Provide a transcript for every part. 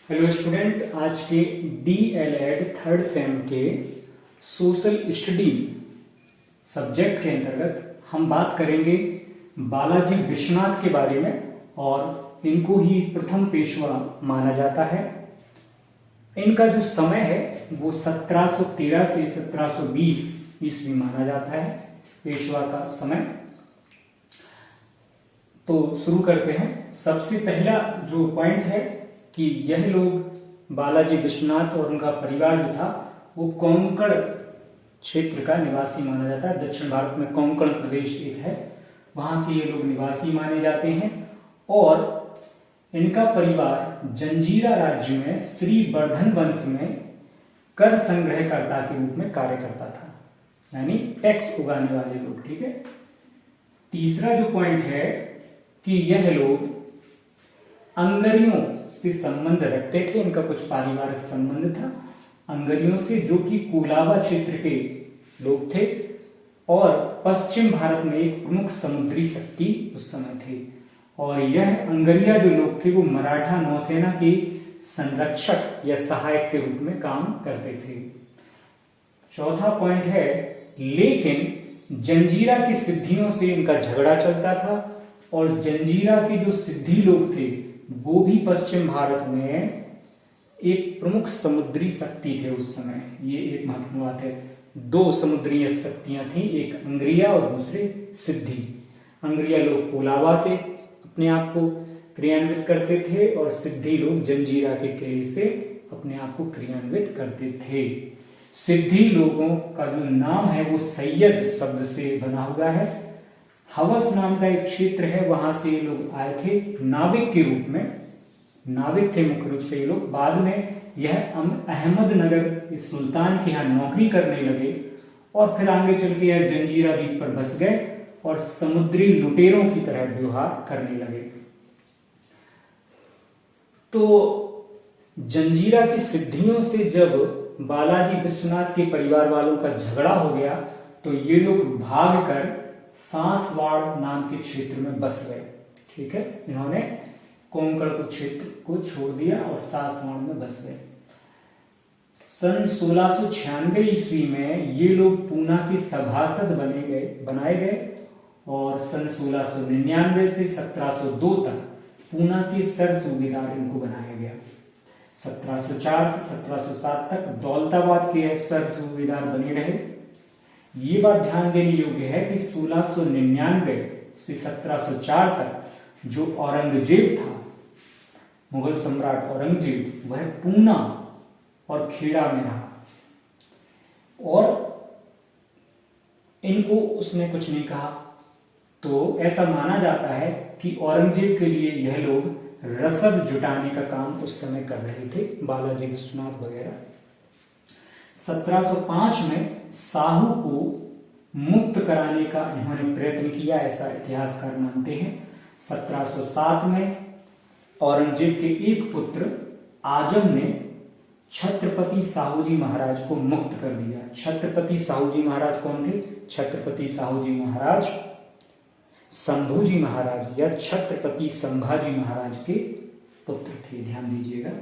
Hello student, आज के DLED third same के सोशल स्टडी सब्जेक्ट के अंतर्गत हम बात करेंगे बालाजी विश्वनाथ के बारे में। और इनको ही प्रथम पेशवा माना जाता है। इनका जो समय है वो 1713 से 1720 ईस्वी माना जाता है, पेशवा का समय। तो शुरू करते हैं। सबसे पहला जो पॉइंट है कि यह लोग बालाजी विश्वनाथ और उनका परिवार जो था वो कोंकण क्षेत्र का निवासी माना जाता है। दक्षिण भारत में कोंकण प्रदेश एक है, वहां के ये लोग निवासी माने जाते हैं। और इनका परिवार जंजीरा राज्य में श्री वर्धन वंश में कर संग्रहकर्ता के रूप में कार्य करता था, यानी टैक्स उगाने वाले लोग। ठीक है। तीसरा जो पॉइंट है कि यह लोग अंगरियों से संबंध रखते थे। इनका कुछ पारिवारिक संबंध था अंगरियों से, जो कि कोलाबा क्षेत्र के लोग थे और पश्चिम भारत में एक प्रमुख समुद्री शक्ति उस समय थे। और यह अंगरिया जो लोग थे वो मराठा नौसेना के संरक्षक या सहायक के रूप में काम करते थे। चौथा पॉइंट है, लेकिन जंजीरा की सिद्धियों से इनका झगड़ा चलता था। और जंजीरा के जो सिद्धि लोग थे वो भी पश्चिम भारत में एक प्रमुख समुद्री शक्ति थे उस समय। ये एक महत्वपूर्ण बात है। दो समुद्री शक्तियां थी, एक अंग्रिया और दूसरे सिद्धि। अंग्रिया लोग कोलाबा से अपने आप को क्रियान्वित करते थे और सिद्धि लोग जंजीरा के किले से अपने आप को क्रियान्वित करते थे। सिद्धि लोगों का जो नाम है वो सैयद शब्द से बना हुआ है। हवस नाम का एक क्षेत्र है, वहां से ये लोग आए थे नाविक के रूप में। नाविक थे मुख्य रूप से ये लोग। बाद में यह अहमदनगर सुल्तान के यहाँ नौकरी करने लगे और फिर आगे चल के यह जंजीरा द्वीप पर बस गए और समुद्री लुटेरों की तरह व्यवहार करने लगे। तो जंजीरा की सिद्धियों से जब बालाजी विश्वनाथ के परिवार वालों का झगड़ा हो गया तो ये लोग भागकर सांसवाड़ नाम के क्षेत्र में बस गए। ठीक है। इन्होंने कोंकण को क्षेत्र को छोड़ दिया और सांसवाड़ में बस गए। सन 1696 ईस्वी में ये लोग पूना के सभासद बनाए गए और सन 1699 से 1702 तक पूना के सर सूबेदार इनको बनाया गया। 1704 से 1707 तक दौलताबाद के सर सूबेदार बने रहे। ये बात ध्यान देने योग्य है कि 1699 से 1704 तक जो औरंगजेब था, मुगल सम्राट औरंगजेब, वह पूना और खेड़ा में रहा और इनको उसने कुछ नहीं कहा। तो ऐसा माना जाता है कि औरंगजेब के लिए यह लोग रसद जुटाने का काम उस समय कर रहे थे, बालाजी विश्वनाथ वगैरह। 1705 में साहू को मुक्त कराने का इन्होंने प्रयत्न किया, ऐसा इतिहासकार मानते हैं। 1707 में औरंगजेब के एक पुत्र आजम ने छत्रपति साहूजी महाराज को मुक्त कर दिया। छत्रपति साहूजी महाराज कौन थे? छत्रपति साहूजी महाराज शंभूजी महाराज या छत्रपति संभाजी महाराज के पुत्र थे, ध्यान दीजिएगा।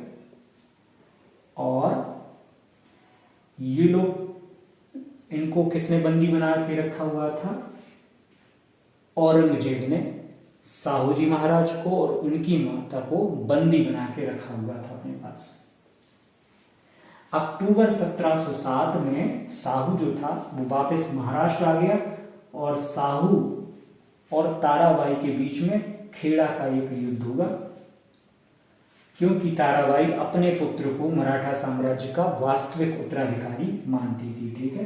और ये लोग, इनको किसने बंदी बना के रखा हुआ था? औरंगजेब ने साहूजी महाराज को और उनकी माता को बंदी बना के रखा हुआ था अपने पास। अक्टूबर 1707 में साहू जो था वो वापस महाराष्ट्र आ गया और साहू और ताराबाई के बीच में खेड़ा का एक युद्ध हुआ, क्योंकि ताराबाई अपने पुत्र को मराठा साम्राज्य का वास्तविक उत्तराधिकारी मानती थी। ठीक है।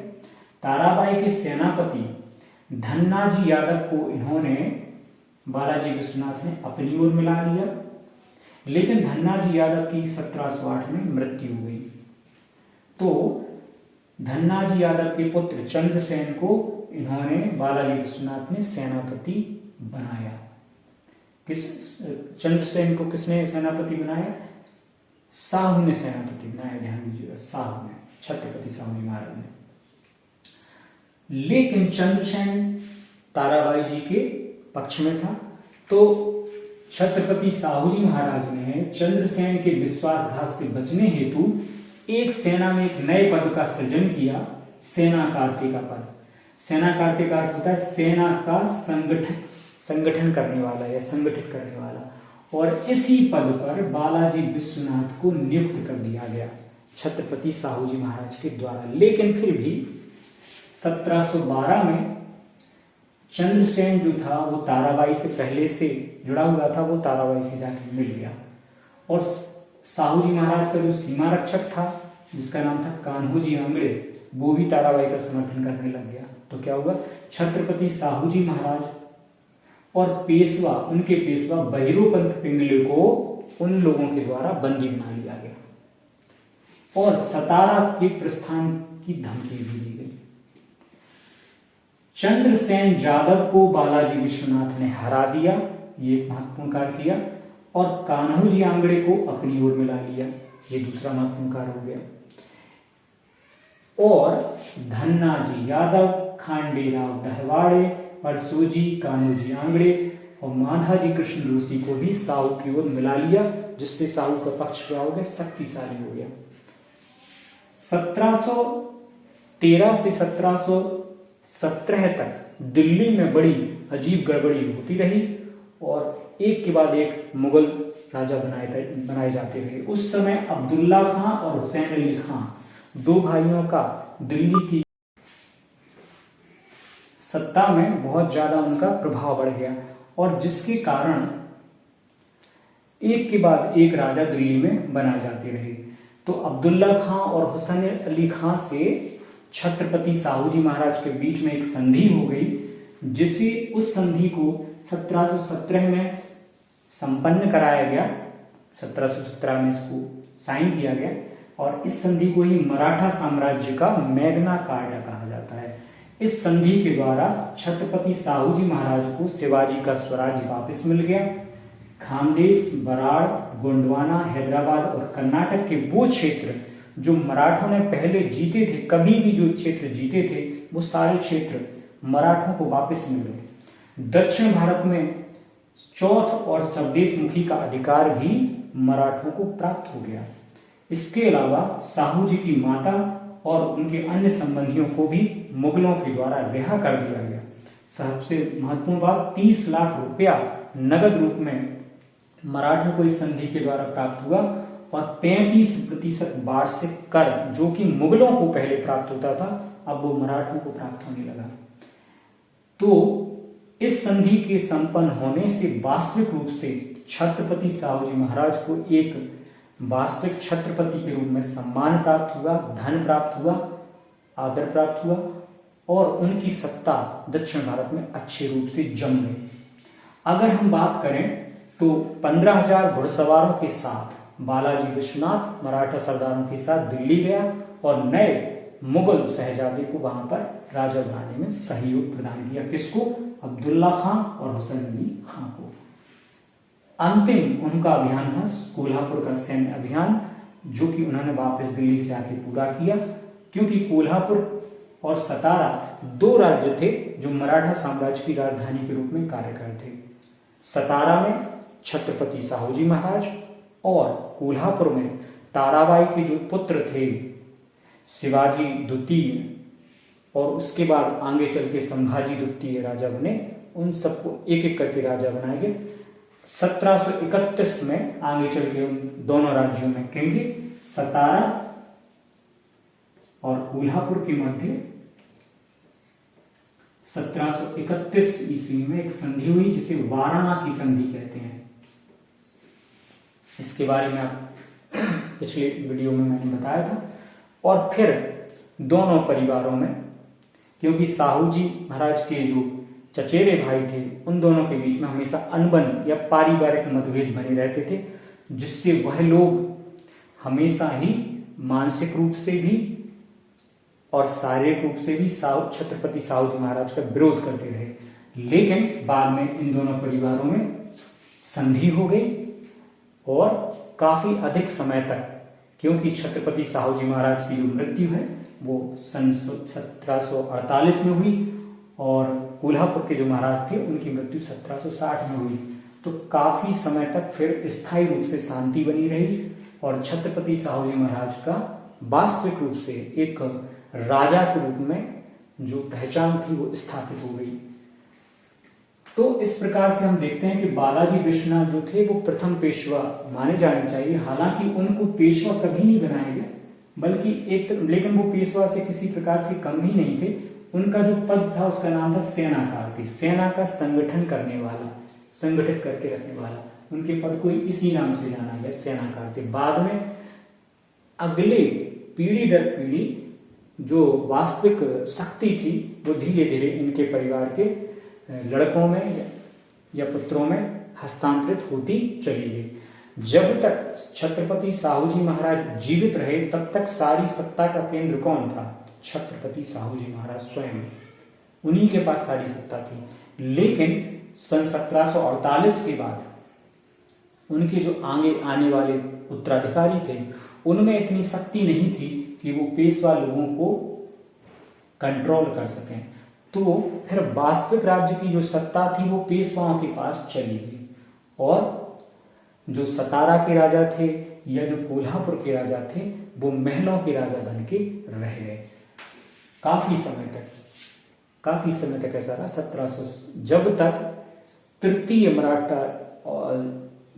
ताराबाई के सेनापति धन्नाजी यादव को इन्होंने, बालाजी विश्वनाथ ने अपनी ओर मिला लिया, लेकिन धन्नाजी यादव की 1708 में मृत्यु हुई। तो धन्नाजी यादव के पुत्र चंद्रसेन को इन्होंने, बालाजी विश्वनाथ ने सेनापति बनाया। चंद्रसेन को किसने सेनापति बनाया? साहू ने सेनापति बनाया, ध्यान दीजिएगा, साहू ने, छत्रपति साहूजी महाराज ने। लेकिन चंद्रसेन ताराबाई जी के पक्ष में था, तो छत्रपति साहू जी महाराज ने चंद्रसेन के विश्वासघात से बचने हेतु एक सेना में एक नए पद का सृजन किया, सेना कार्ते का पद। सेना कार्ते का अर्थ होता है सेना का संगठन करने वाला या संगठित करने वाला, और इसी पद पर बालाजी विश्वनाथ को नियुक्त कर दिया गया छत्रपति साहू जी महाराज के द्वारा। लेकिन फिर भी 1712 में चंद्रसेन जो था वो ताराबाई से पहले से जुड़ा हुआ था, वो ताराबाई से जाके मिल गया, और साहू जी महाराज का जो सीमा रक्षक था जिसका नाम था कान्हो जी आंगड़े, वो भी ताराबाई का समर्थन करने लग गया। तो क्या हुआ, छत्रपति साहू जी महाराज और पेशवा, उनके पेशवा बहिरोपंत पिंगले को उन लोगों के द्वारा बंदी बना लिया गया और सतारा के प्रस्थान की धमकी भी दी गई। चंद्रसेन यादव को बालाजी विश्वनाथ ने हरा दिया, ये एक महत्वपूर्ण कार्य किया, और कान्हो जी आंगड़े को अपनी ओर मिला लिया, ये दूसरा महत्वपूर्ण कार्य हो गया। और धन्ना जी यादव, खांडेराव दहवाड़े, परसोजी, कान्हो जी आंगड़े और माधाजी कृष्ण रूसी को भी साहू की ओर मिला लिया, जिससे साहू का पक्ष क्या हो गया, शक्तिशाली हो गया। 1713 से 1717 तक दिल्ली में बड़ी अजीब गड़बड़ी होती रही और एक के बाद एक मुगल राजा बनाए जाते रहे। उस समय अब्दुल्ला खां और हुसैन अली खां, दो भाइयों का दिल्ली की सत्ता में बहुत ज्यादा उनका प्रभाव बढ़ गया, और जिसके कारण एक के बाद एक राजा दिल्ली में बनाए जाते रहे। तो अब्दुल्ला खां और हुसैन अली खां से छत्रपति साहू जी महाराज के बीच में एक संधि हो गई, जिसे उस संधि को 1717 में संपन्न कराया गया। 1717 में इसको साइन किया गया, और इस संधि को ही मराठा साम्राज्य का मैग्ना कार्टा कहा जाता है। इस संधि के द्वारा छत्रपति साहू जी महाराज को शिवाजी का स्वराज्य वापस मिल गया। खानदेश, बराड़, गोंडवाना, हैदराबाद और कर्नाटक के वो क्षेत्र जो मराठों ने पहले जीते थे, कभी भी जो क्षेत्र जीते थे, वो सारे क्षेत्र मराठों को वापस मिल गए। दक्षिण भारत में चौथ और स्वदेशमुखी का अधिकार भी मराठों को प्राप्त हो गया। इसके अलावा साहू जी की माता और उनके अन्य संबंधियों को भी मुगलों के द्वारा रिहा कर दिया गया। सबसे महत्वपूर्ण बात, 30 लाख रुपया नगद रूप में मराठों को इस संधि के द्वारा प्राप्त हुआ, और 35% वार्षिक कर जो कि मुगलों को पहले प्राप्त होता था, अब वो मराठों को प्राप्त होने लगा। तो इस संधि के संपन्न होने से वास्तविक रूप से छत्रपति साहू जी महाराज को एक वास्तविक छत्रपति के रूप में सम्मान प्राप्त हुआ, धन प्राप्त हुआ, आदर प्राप्त हुआ, और उनकी सत्ता दक्षिण भारत में अच्छे रूप से जम गई। अगर हम बात करें तो 15,000 घुड़सवारों के साथ बालाजी विश्वनाथ मराठा सरदारों के साथ दिल्ली गया और नए मुगल शहजादे को वहां पर राजा बनाने में सहयोग प्रदान किया। किसको? अब्दुल्ला खां और हुसैन अली खां को। अंतिम उनका अभियान था कोल्हापुर का सैन्य अभियान, जो कि उन्होंने वापस दिल्ली से आके पूरा किया, क्योंकि कोल्हापुर और सतारा दो राज्य थे जो मराठा साम्राज्य की राजधानी के रूप में कार्य करते। सतारा में छत्रपति साहू जी महाराज और कोल्हापुर में ताराबाई के जो पुत्र थे शिवाजी द्वितीय, और उसके बाद आगे चल के संभाजी द्वितीय राजा बने। उन सबको एक एक करके राजा बनाए गए। 1731 में आगे चल के उन दोनों राज्यों में केंद्र सतारा और कोल्हापुर के मध्य 1731 ईस्वी में एक संधि हुई, जिसे वाराणसी की संधि कहते हैं। इसके बारे में आप पिछले वीडियो में मैंने बताया था। और फिर दोनों परिवारों में, क्योंकि साहू जी महाराज के जो चचेरे भाई थे, उन दोनों के बीच में हमेशा अनबन या पारिवारिक मतभेद बने रहते थे, जिससे वह लोग हमेशा ही मानसिक रूप से भी और शारीरिक रूप से भी छत्रपति साहू जी महाराज का विरोध करते रहे। लेकिन बाद में इन दोनों परिवारों में संधि हो गई, और काफी अधिक समय तक, क्योंकि छत्रपति साहू जी महाराज की जो मृत्यु है वो सन 1748 में हुई, और कोल्हापुर के जो महाराज थे उनकी मृत्यु 1760 में हुई। तो काफी समय तक फिर स्थायी रूप से शांति बनी रही और छत्रपति साहू जी महाराज का वास्तविक रूप से एक राजा के रूप में जो पहचान थी वो स्थापित हो गई। तो इस प्रकार से हम देखते हैं कि बालाजी विश्वनाथ जो थे वो प्रथम पेशवा माने जाने चाहिए। हालांकि उनको पेशवा कभी नहीं बनाया गया, बल्कि लेकिन वो पेशवा से किसी प्रकार से कम ही नहीं थे। उनका जो पद था उसका नाम था सेनाकार्ती, सेना का संगठन करने वाला, संगठित करके रखने वाला। उनके पद को इसी नाम से जाना गया, सेनाकार्ती। बाद में अगले पीढ़ी दर पीढ़ी जो वास्तविक शक्ति थी वो धीरे धीरे इनके परिवार के लड़कों में या पुत्रों में हस्तांतरित होती चली गई। जब तक छत्रपति साहू जी महाराज जीवित रहे तब तक सारी सत्ता का केंद्र कौन था? छत्रपति साहू जी महाराज स्वयं, उन्हीं के पास सारी सत्ता थी। लेकिन सन 1748 के बाद उनके जो आगे आने वाले उत्तराधिकारी थे उनमें इतनी शक्ति नहीं थी कि वो पेशवा लोगों को कंट्रोल कर सकें। तो फिर वास्तविक राज्य की जो सत्ता थी वो पेशवाओं के पास चली गई और जो सतारा के राजा थे या जो कोल्हापुर के राजा थे वो महलों के राजा बन के रह गए काफी समय तक ऐसा रहा। 1700 जब तक तृतीय मराठा और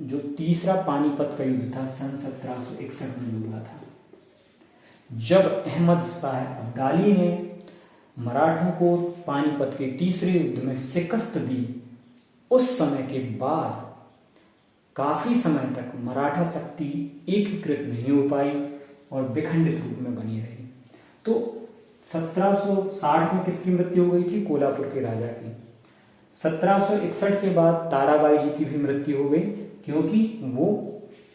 जो तीसरा पानीपत का युद्ध था सन 1761 में हुआ था, जब अहमद शाह अब्दाली ने मराठों को पानीपत के तीसरे युद्ध में शिकस्त दी, उस समय के बाद काफी समय तक मराठा शक्ति एकीकृत नहीं हो पाई और विखंडित रूप में बनी रही। तो 1760 में किसकी मृत्यु हो गई थी? कोल्हापुर के राजा की। 1761 के बाद ताराबाई जी की भी मृत्यु हो गई, क्योंकि वो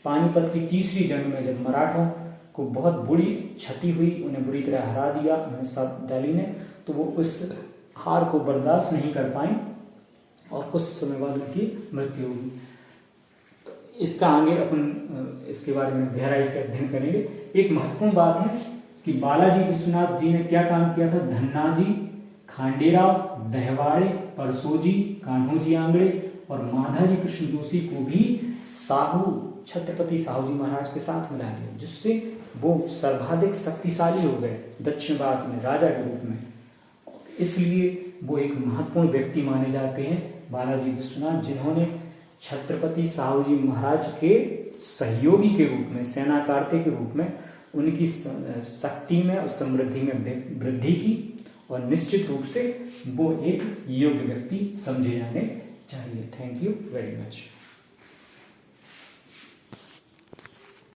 पानीपत की तीसरी जंग में जब मराठों को बहुत बुरी क्षति हुई, उन्हें बुरी तरह हरा दिया अहमद शाह अब्दाली ने, तो वो उस हार को बर्दाश्त नहीं कर पाए और कुछ समय बाद उनकी मृत्यु हुई। तो इसका आगे अपन इसके बारे में गहराई से अध्ययन करेंगे। एक महत्वपूर्ण बात है कि बालाजी विश्वनाथ जी ने क्या काम किया था? धन्नाजी, खांडेराव, दहवाड़े, परसोजी, कान्होजी आंगड़े और माधाजी कृष्ण जोशी को भी छत्रपति साहू जी महाराज के साथ मिला दिया, जिससे वो सर्वाधिक शक्तिशाली हो गए दक्षिण भारत में राजा के रूप में। इसलिए वो एक महत्वपूर्ण व्यक्ति माने जाते हैं बालाजी विश्वनाथ, जिन्होंने छत्रपति साहू जी महाराज के सहयोगी के रूप में, सेनाकार्ते के रूप में उनकी शक्ति में और समृद्धि में वृद्धि की और निश्चित रूप से वो एक योग्य व्यक्ति समझे जाने चाहिए। Thank you very much.